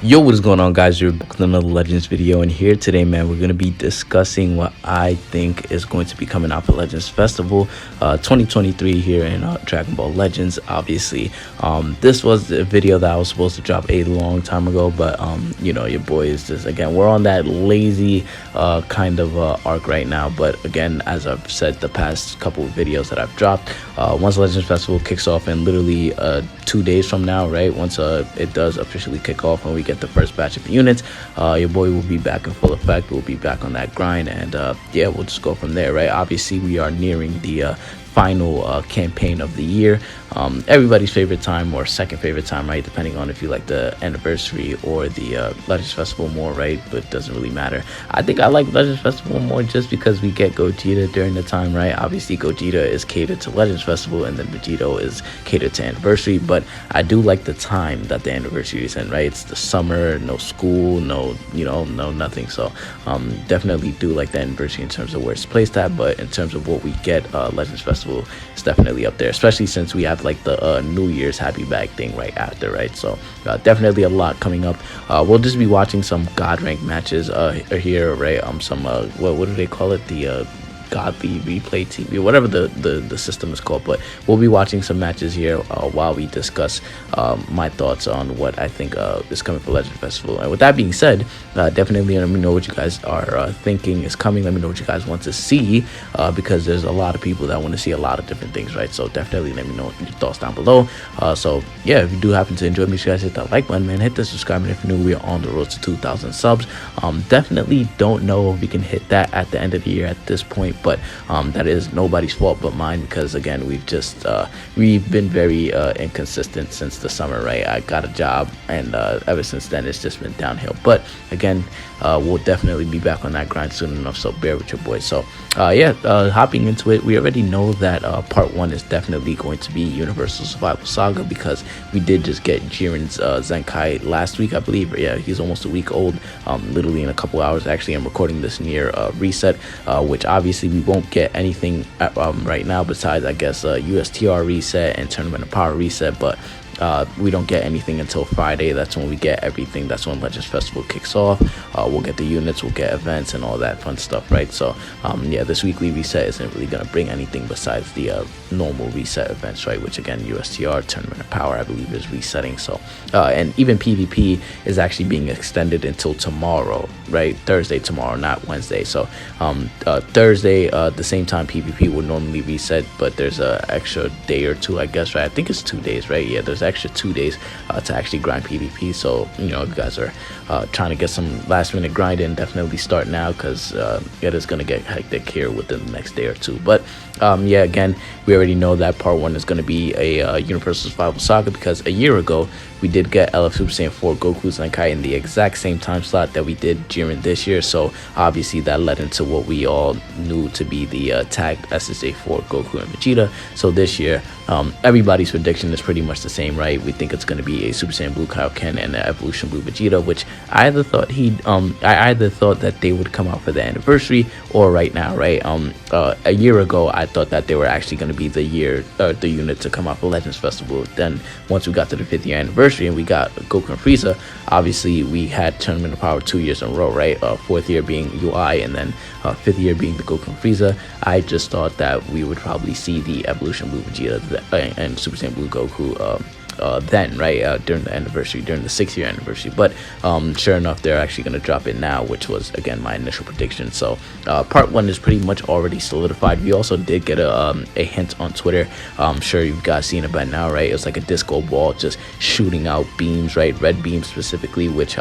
Yo, what is going on, guys? You're back with another Legends video, and here today, man, we're going to be discussing what I think is going to be coming out for Legends Festival 2023 here in Dragon Ball Legends. Obviously, this was the video that I was supposed to drop a long time ago, but you know, your boy is just, again, we're on that lazy kind of arc right now. But again, as I've said the past couple of videos that I've dropped, once Legends Festival kicks off in literally 2 days from now, right, once it does officially kick off and we get the first batch of units, your boy will be back in full effect. We'll be back on that grind, and yeah, we'll just go from there, right? Obviously, we are nearing the final campaign of the year, everybody's favorite time or second favorite time, right, depending on if you like the anniversary or the Legends Festival more, right? But it doesn't really matter. I think I like Legends Festival more just because we get Gogeta during the time, right? Obviously, Gogeta is catered to Legends Festival, and then Vegito is catered to anniversary. But I do like the time that the anniversary is in, right? It's the summer, no school, no, you know, no nothing. So definitely do like the anniversary in terms of where it's placed at, but in terms of what we get, Legends Festival is definitely up there, especially since we have like the New Year's Happy Bag thing right after, right? So definitely a lot coming up. We'll just be watching some God rank matches here, right? Some what do they call it, the Godly Replay TV, whatever the system is called. But we'll be watching some matches here while we discuss my thoughts on what I think is coming for Legend Festival. And with that being said, definitely let me know what you guys are thinking is coming. Let me know what you guys want to see, because there's a lot of people that want to see a lot of different things, right? So definitely let me know your thoughts down below. So yeah, if you do happen to enjoy, make sure you guys hit that like button, man. Hit the subscribe, and if you're new, we are on the road to 2,000 subs. Definitely don't know if we can hit that at the end of the year at this point, but that is nobody's fault but mine, because again, we've been very inconsistent since the summer, right? I got a job, and ever since then it's just been downhill. But again, we'll definitely be back on that grind soon enough, so bear with your boys. So yeah, hopping into it, we already know that part 1 is definitely going to be Universal Survival Saga, because we did just get Jiren's Zenkai last week, I believe. Yeah, he's almost a week old, literally in a couple hours. Actually, I'm recording this near reset, which obviously we won't get anything right now besides, I guess, USTR reset and Tournament of Power reset. But we don't get anything until Friday. That's when we get everything. That's when Legends Festival kicks off. We'll get the units, we'll get events and all that fun stuff, right? So yeah, this weekly reset isn't really gonna bring anything besides the normal reset events, right? Which again, USTR, Tournament of Power, I believe, is resetting. So and even PvP is actually being extended until tomorrow, right? Thursday tomorrow, not Wednesday. So Thursday, the same time PvP would normally reset, but there's a extra day or two, I guess, right? I think it's 2 days, right? Yeah, there's extra 2 days to actually grind PvP. So you know, if you guys are trying to get some last minute grind in, definitely start now, because it is going to get hectic here within the next day or two. But yeah, again, we already know that part 1 is going to be a Universal Survival Saga, because a year ago we did get LF Super Saiyan 4 Goku Zenkai in the exact same time slot that we did during this year. So obviously that led into what we all knew to be the tagged SSJ4 Goku and Vegeta. So this year, everybody's prediction is pretty much the same, right? We think it's going to be a Super Saiyan Blue Kaioken and an Evolution Blue Vegeta, which I either thought that they would come out for the anniversary or right now, right? A year ago, I thought that they were actually going to be the unit to come out for Legends Festival. Then once we got to the 5th year anniversary and we got Goku and Frieza, obviously we had Tournament of Power 2 years in a row, right? 4th year being UI, and then 5th year being the Goku and Frieza. I just thought that we would probably see the Evolution Blue Vegeta and Super Saiyan Blue Goku then, right, during the anniversary, during the 6th year anniversary. But sure enough, they're actually going to drop it now, which was again my initial prediction. So part 1 is pretty much already solidified. We also did get a hint on Twitter. I'm sure you guys seen it by now, right? It was like a disco ball just shooting out beams, right? Red beams specifically, which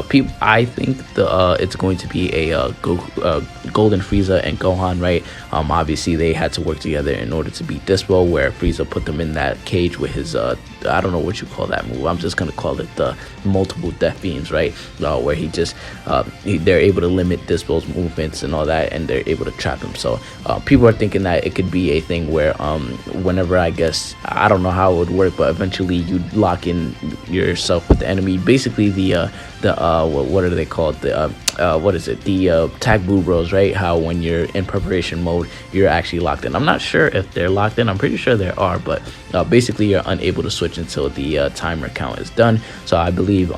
people, I think it's going to be a Golden Frieza and Gohan, right? Obviously they had to work together in order to beat Dispo, where Frieza put them in that cage with his I don't know what you call that move. I'm just gonna call it the multiple death beams, right? Where he just they're able to limit Dispo's movements and all that, and they're able to trap him. So people are thinking that it could be a thing where whenever, I guess, I don't know how it would work, but eventually you'd lock in yourself with the enemy. Basically what are they called? What is it? The Tag Blue Bros, right? How when you're in preparation mode, you're actually locked in. I'm not sure if they're locked in. I'm pretty sure there are, but basically you're unable to switch until the timer count is done. So I believe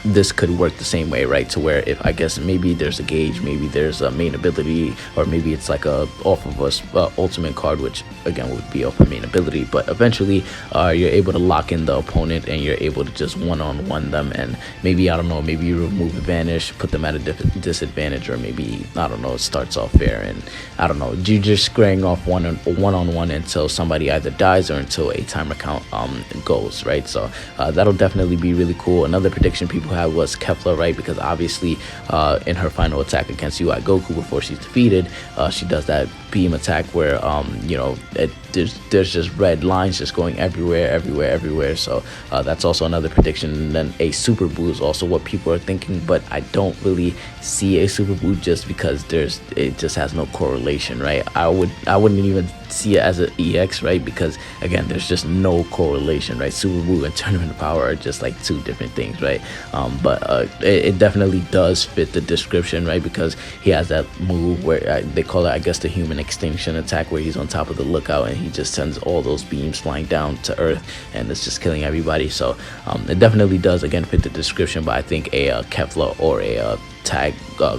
this could work the same way, right? To where if I guess maybe there's a gauge, maybe there's a main ability, or maybe it's like a off of a ultimate card, which again would be off a main ability. But eventually, you're able to lock in the opponent, and you're able to just one-on-one them. And maybe I don't know, maybe you remove advantage, put them at a disadvantage, or maybe I don't know, it starts off fair, and I don't know, you're just squaring off one-on-one until somebody either dies or until a timer count goes, right? So that'll definitely be really cool. Another prediction people had was Kefla, right? Because obviously in her final attack against UI Goku before she's defeated, she does that beam attack where you know, there's just red lines just going everywhere. So that's also another prediction. And then a super boo is also what people are thinking, but I don't really see a super boo just because it just has no correlation, right? I wouldn't even see it as an EX, right? Because again, there's just no correlation, right? Super boo and tournament power are just like two different things, right? But it definitely does fit the description, right? Because he has that move where they call it, I guess, the human extinction attack, where he's on top of the lookout and he just sends all those beams flying down to earth, and it's just killing everybody. So it definitely does again fit the description. But I think a Kefla or a tag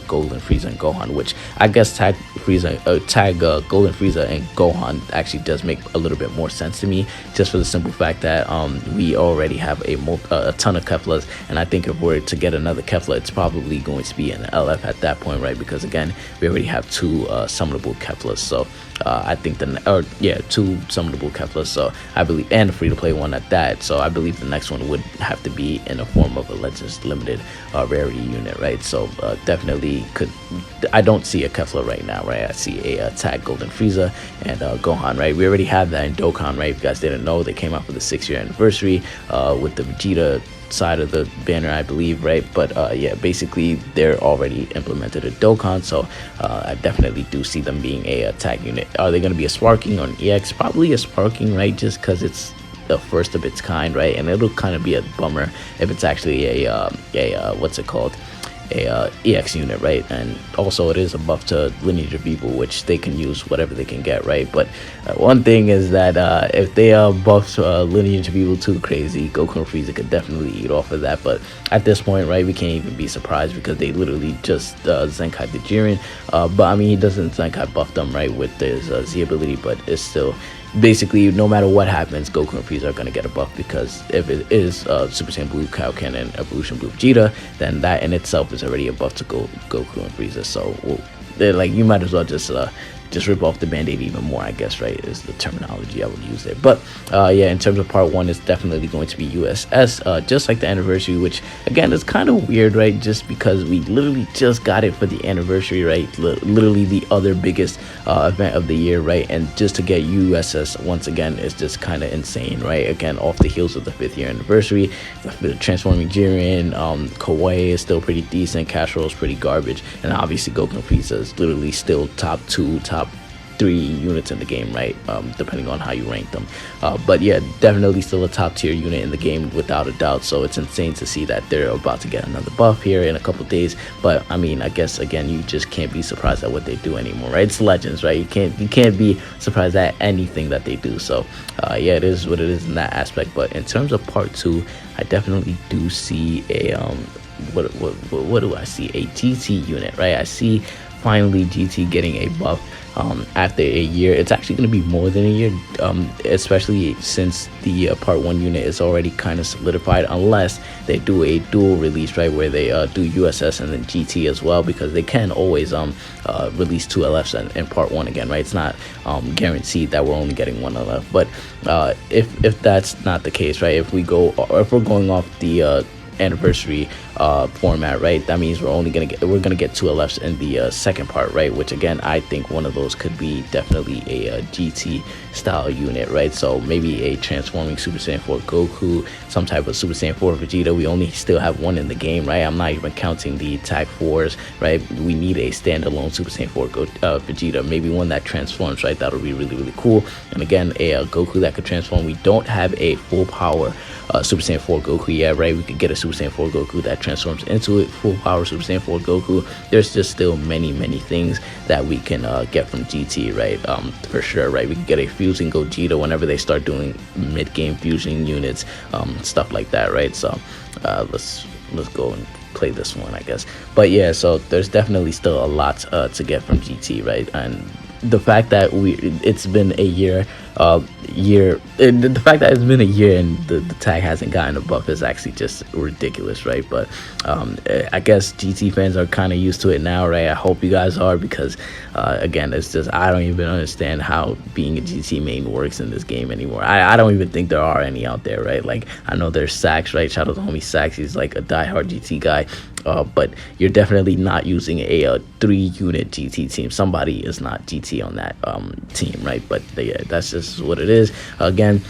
Golden Frieza and Gohan, which I guess tag Golden Frieza and Gohan actually does make a little bit more sense to me, just for the simple fact that we already have a ton of Keflas, and I think if we're to get another Kefla, it's probably going to be an LF at that point, right? Because again, we already have two summonable Keflas. So I think two summonable Keflas, so I believe, and a free-to-play one at that. So I believe the next one would have to be in the form of a Legends Limited rarity unit, right? So definitely I don't see a Kefla right now, right? I see a tag Golden Frieza and Gohan, right? We already have that in Dokkan, right? If you guys didn't know, they came out for the 6-year anniversary with the Vegeta side of the banner, I believe, right? But yeah, basically they're already implemented a Dokkan, so I definitely do see them being a tag unit. Are they going to be a Sparking or an EX? Probably a Sparking, right? Just because it's the first of its kind, right? And it'll kind of be a bummer if it's actually a what's it called, a EX unit, right? And also it is a buff to Lineage of Evil, which they can use whatever they can get, right? But one thing is that if they buff Lineage of Evil too crazy, Goku and Frieza could definitely eat off of that. But at this point, right, we can't even be surprised because they literally just Zenkai the Jiren. But I mean, he doesn't Zenkai buff them, right, with his Z ability, but it's still basically no matter what happens, Goku and Frieza are going to get a buff, because if it is Super Saiyan Blue Kaioken and Evolution Blue Vegeta, then that in itself is already a buff to Goku and Frieza. So they're like, you might as well just rip off the band-aid even more, I guess, right, is the terminology I would use there. But yeah, in terms of part 1, it's definitely going to be USS, just like the anniversary, which again is kind of weird, right? Just because we literally just got it for the anniversary, right? Literally the other biggest event of the year, right? And just to get USS once again is just kind of insane, right? Again, off the heels of the 5th year anniversary, the Transforming Jiren, Kawaii is still pretty decent, Castro is pretty garbage, and obviously Goku and Frieza is literally still top 2, top 3 units in the game, right? Depending on how you rank them. But yeah, definitely still a top tier unit in the game without a doubt. So it's insane to see that they're about to get another buff here in a couple days. But I mean, I guess again, you just can't be surprised at what they do anymore, right? It's Legends, right? You can't be surprised at anything that they do. So yeah, it is what it is in that aspect. But in terms of part 2, I definitely do see a what do I see? A GT unit, right? I see finally GT getting a buff after a year. It's actually going to be more than a year, especially since the part 1 unit is already kind of solidified, unless they do a dual release, right, where they do USS and then GT as well, because they can always release 2 LFs in part 1 again, right? It's not guaranteed that we're only getting 1 LF. But if that's not the case, right, if we're going off the anniversary format, right, that means we're gonna get 2 LFs in the second part, right? Which again, I think one of those could be definitely a GT style unit, right? So maybe a transforming Super Saiyan 4 Goku, some type of Super Saiyan 4 Vegeta. We only still have 1 in the game, right? I'm not even counting the Tag 4s, right? We need a standalone Super Saiyan 4 Vegeta, maybe one that transforms, right? That'll be really, really cool. And again, a Goku that could transform. We don't have a full power Super Saiyan 4 Goku yet, right? We could get a Super Saiyan 4 Goku that transforms into it, full power Super Saiyan 4 Goku. There's just still many things that we can get from GT, right? For sure, right? We can get a fusing Gogeta whenever they start doing mid-game fusion units, stuff like that, right? So let's let's go and play this one, I guess. But yeah, so there's definitely still a lot to get from GT, right? And the fact that it's been a the fact that it's been a year and the tag hasn't gotten a buff is actually just ridiculous, right? But I guess GT fans are kind of used to it now, right? I hope you guys are, because again, it's just, I don't even understand how being a GT main works in this game anymore. I don't even think there are any out there, right? Like, I know there's Sax, right? Shout out to homie Sax, he's like a diehard GT guy. But you're definitely not using a 3-unit GT team. Somebody is not GT on that team, right? But yeah, that's just what it is. Again,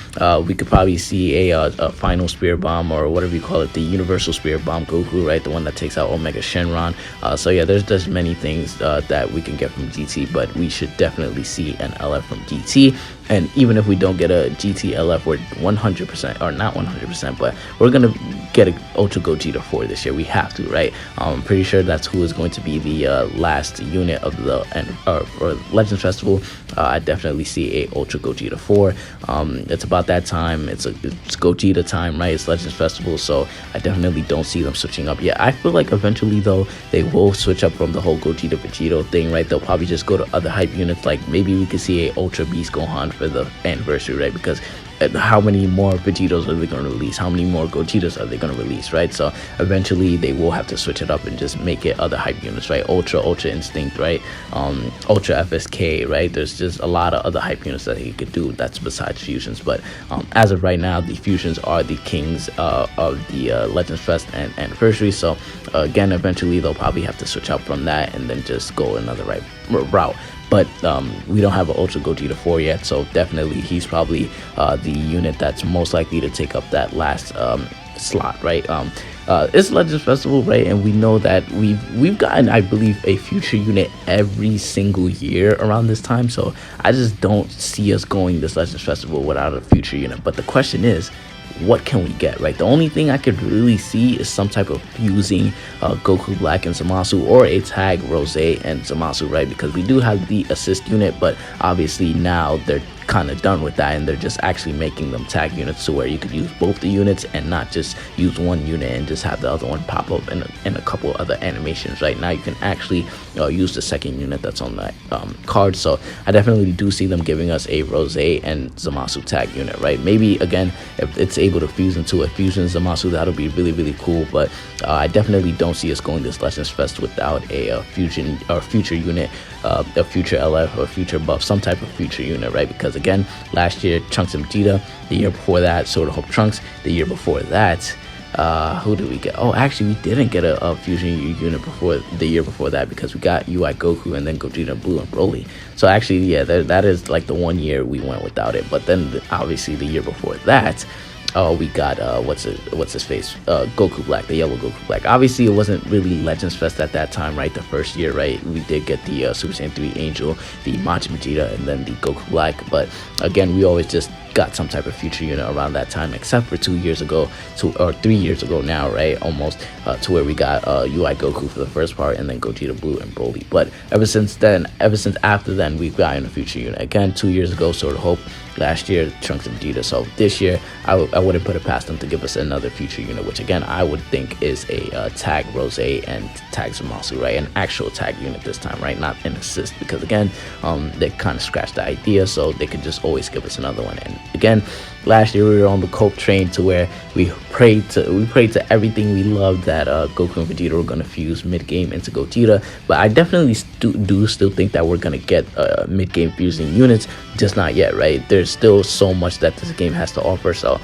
we could probably see a final Spirit Bomb, or whatever you call it, the Universal Spirit Bomb Goku, right? The one that takes out Omega Shenron. So yeah, there's just many things that we can get from GT, but we should definitely see an LF from GT. And even if we don't get a GT LF, we're 100%, or not 100%, but we're going to get an Ultra Gogeta 4 this year. We have to, right? I'm pretty sure that's who is going to be the last unit of the or Legends Festival. I definitely see a Ultra Gogeta 4. It's about that time. It's Gogeta time, right? It's Legends Festival, so I definitely don't see them switching up yet. I feel like eventually, though, they will switch up from the whole Gogeta Vegito thing, right? They'll probably just go to other hype units. Like, maybe we could see a Ultra Beast Gohan for the anniversary, right? Because how many more Vegetos are they going to release? How many more Gogetas are they going to release, right? So eventually they will have to switch it up and just make it other hype units, right? Ultra Instinct, right? Ultra FSK, right? There's just a lot of other hype units that he could do that's besides fusions. But as of right now, the fusions are the kings of the Legends Fest and anniversary. So again, eventually they'll probably have to switch up from that and then just go another route. But we don't have an Ultra Gogeta 4 yet, so definitely he's probably the unit that's most likely to take up that last slot, right? It's Legends Festival, right? And we know that we've gotten, I believe, a future unit every single year around this time. So I just don't see us going this Legends Festival without a future unit. But the question is, what can we get, right? The only thing I could really see is some type of fusing Goku Black and Zamasu, or a tag Rose and Zamasu, right? Because we do have the assist unit, but obviously now they're kind of done with that, and they're just actually making them tag units to where you could use both the units and not just use one unit and just have the other one pop up in a couple other animations. Right now you can actually use the second unit that's on that card. So I definitely do see them giving us a Rose and Zamasu tag unit, right? Maybe again, if it's able to fuse into a fusion Zamasu, that'll be really, really cool. But I definitely don't see us going this Legends Fest without a fusion or future unit, a future LF or future buff, some type of future unit, right? Because again, last year Trunks and Vegeta, the year before that Sword of Hope Trunks, the year before that who did we get? Oh, actually we didn't get a fusion unit before the year before that, because we got UI Goku and then Gogeta Blue and Broly. So actually, yeah, that is like the 1 year we went without it. But then obviously the year before that, we got what's his face, Goku Black, the yellow Goku Black. Obviously it wasn't really Legends Fest at that time, right? The first year, right, we did get the Super Saiyan 3 Angel, the Majin Vegeta, and then the Goku Black. But again, we always just got some type of future unit around that time, except for 2 years ago, or 3 years ago now, right, almost, to where we got UI Goku for the first part, and then Gogeta Blue and Broly. But ever since after then, we've gotten a future unit. Again, 2 years ago, Sword of Hope. Last year, Trunks and Vegeta. So this year, I wouldn't put it past them to give us another future unit, which again, I would think is a tag Rose and tag Zamasu, right? An actual tag unit this time, right? Not an assist, because again, they kind of scratched the idea, so they could just always give us another one. And again, last year we were on the Cope train, to where we prayed to everything we loved, that Goku and Vegeta were gonna fuse mid game into Gogeta. But I definitely do still think that we're gonna get mid game fusing units, just not yet, right? There's still so much that this game has to offer, so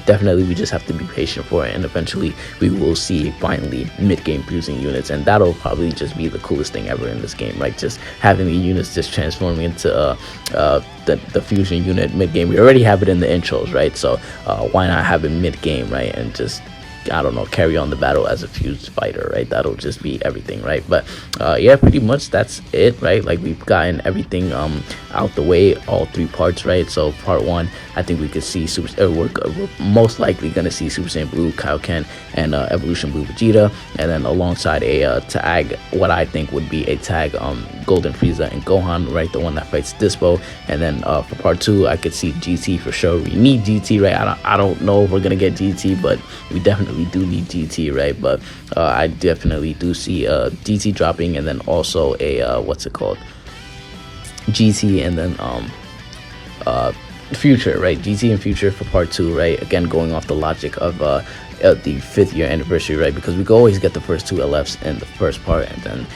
definitely we just have to be patient for it, and eventually we will see finally mid game fusing units, and that'll probably just be the coolest thing ever in this game, right? Just having the units just transforming into the fusion unit mid game. We already have it in the intros, right? So why not have it mid game, right? And just, I don't know, carry on the battle as a fused fighter, right? That'll just be everything, right? But yeah, pretty much that's it, right? Like, we've gotten everything out the way, all 3 parts, right? So part 1, I think we could see we're most likely gonna see Super Saiyan Blue Kaioken and Evolution Blue Vegeta, and then alongside a tag, what I think would be a tag Golden Frieza and Gohan, right? The one that fights Dispo. And then for part 2, I could see GT for sure. We need GT, right? I don't know if we're gonna get GT, but we definitely definitely do need GT, right? But I definitely do see GT dropping, and then also a what's it called, GT, and then future, right? GT and future for part 2, right? Again, going off the logic of the 5th year anniversary, right? Because we could always get the first 2 LFs in the first part, and then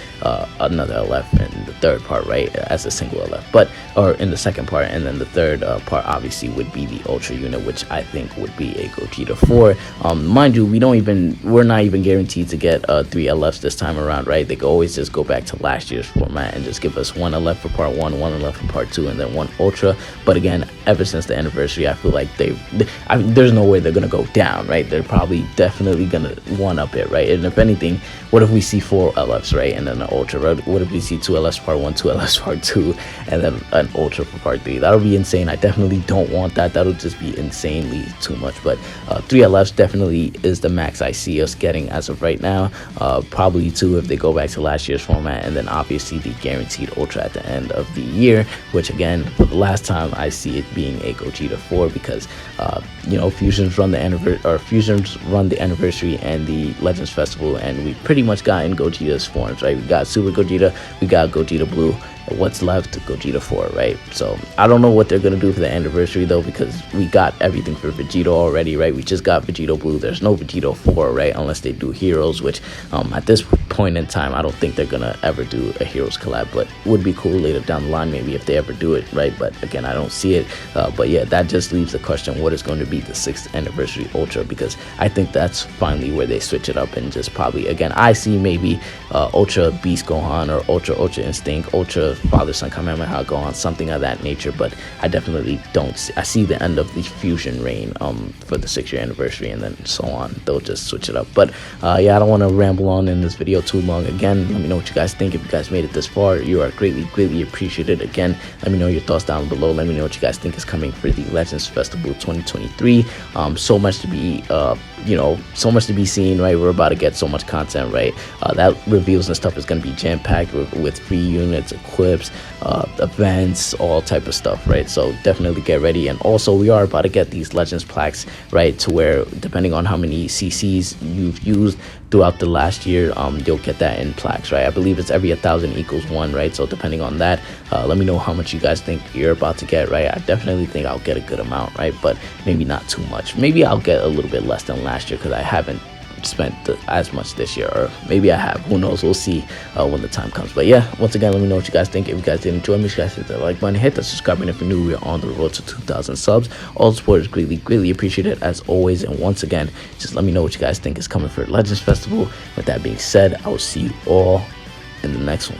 another LF in the third part, right? As a single LF, but or in the second part, and then the third part obviously would be the Ultra unit, which I think would be a Gogeta 4. Mind you, we're not even guaranteed to get 3 LFs this time around, right? They could always just go back to last year's format and just give us 1 LF for part 1, 1 LF for part 2, and then 1 Ultra. But again, ever since the anniversary, I feel like there's no way they're gonna go down, right? They're probably definitely gonna one up it, right? And if anything, what if we see 4 LFs, right, and then an Ultra, right? What if we see 2 LFs part 1, 2 LFs part 2, and then an Ultra for part 3? That'll be insane. I definitely don't want that. That'll just be insanely too much. But 3 LFs definitely is the max I see us getting as of right now. Probably 2 if they go back to last year's format, and then obviously the guaranteed Ultra at the end of the year, which again, for the last time, I see it being a Gogeta 4, because Fusions run the anniversary and the Legends Festival, and we pretty much got in Gogeta's forms, right? We got Super Gogeta, we got Gogeta Blue. What's left? Gogeta 4, right? So I don't know what they're gonna do for the anniversary though, because we got everything for Vegito already, right? We just got Vegito Blue. There's no Vegito 4, right? Unless they do Heroes, which at this point in time, I don't think they're gonna ever do a Heroes collab, but would be cool later down the line maybe if they ever do it, right? But again, I don't see it. But yeah, that just leaves the question, what is going to be the 6th anniversary Ultra? Because I think that's finally where they switch it up and just probably, again, I see maybe Ultra Beast Gohan, or Ultra Instinct, Ultra Father Son Kamehameha Gohan, something of that nature. But I definitely don't see, I see the end of the fusion reign for the 6th year anniversary, and then so on. They'll just switch it up. But yeah, I don't want to ramble on in this video too long. Again, let me know what you guys think. If you guys made it this far, you are greatly appreciated. Again, let me know your thoughts down below. Let me know what you guys think is coming for the Legends Festival 2023. So much to be so much to be seen, right? We're about to get so much content, right? That reveals and stuff is going to be jam-packed with free units, equips, events, all type of stuff, right? So definitely get ready. And also, we are about to get these Legends plaques, right, to where depending on how many CCs you've used throughout the last year, you'll get that in plaques, right? I believe it's every 1,000 equals 1, right? So depending on that, let me know how much you guys think you're about to get, right? I definitely think I'll get a good amount, right? But maybe not too much. Maybe I'll get a little bit less than last year, because I haven't spent as much this year, or maybe I have, who knows, we'll see when the time comes. But yeah, once again, let me know what you guys think. If you guys did enjoy, make sure you guys hit that like button, hit the subscribe button if you're new. We're on the road to 2,000 subs. All the support is greatly appreciated as always. And once again, just let me know what you guys think is coming for Legends Festival. With that being said, I will see you all in the next one.